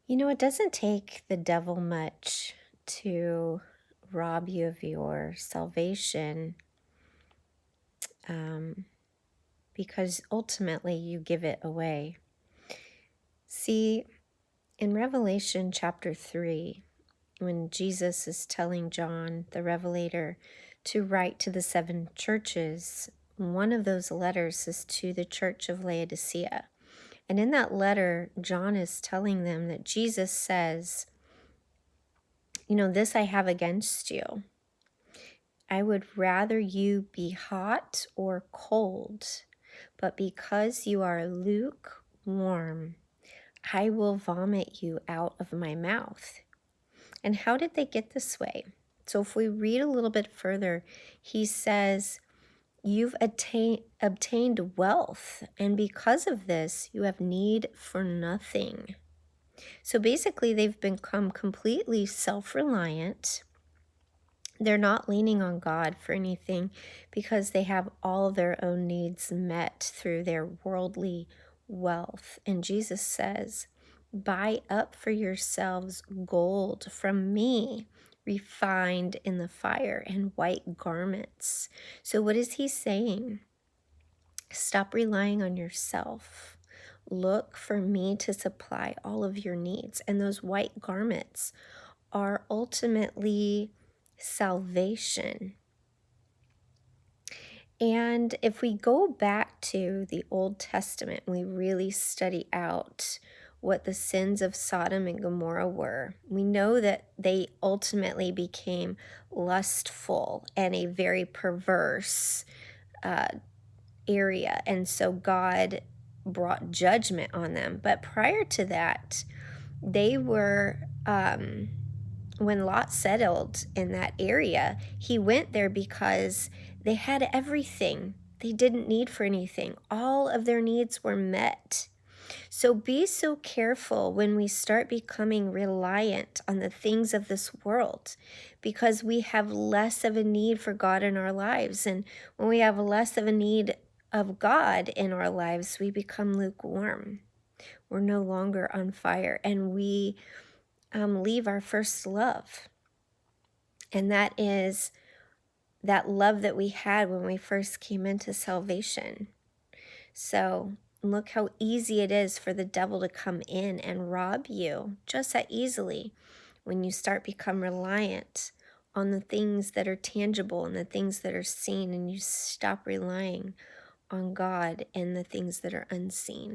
It doesn't take the devil much to rob you of your salvation, um, because ultimately you give it away. See, in Revelation chapter 3, when Jesus is telling John, the Revelator, to write to the seven churches, one of those letters is to the church of Laodicea. And in that letter, John is telling them that Jesus says, this I have against you. I would rather you be hot or cold, but because you are lukewarm, I will vomit you out of my mouth. And how did they get this way? So if we read a little bit further, he says, you've obtained wealth, and because of this, you have need for nothing. So basically, they've become completely self-reliant. They're not leaning on God for anything because they have all of their own needs met through their worldly wealth. And Jesus says, buy up for yourselves gold from me, refined in the fire, and white garments. So what is he saying? Stop relying on yourself. Look for me to supply all of your needs. And those white garments are ultimately salvation. And if we go back to the Old Testament, we really study out what the sins of Sodom and Gomorrah were. We know that they ultimately became lustful and a very perverse uh, area. And so God brought judgment on them. But prior to that, they were, when Lot settled in that area, he went there because they had everything. They didn't need for anything. All of their needs were met. So be so careful when we start becoming reliant on the things of this world, because we have less of a need for God in our lives. And when we have less of a need of God in our lives, we become lukewarm. We're no longer on fire, and we leave our first love. And that is that love that we had when we first came into salvation. So look how easy it is for the devil to come in and rob you just that easily when you start become reliant on the things that are tangible and the things that are seen, and you stop relying on God and the things that are unseen.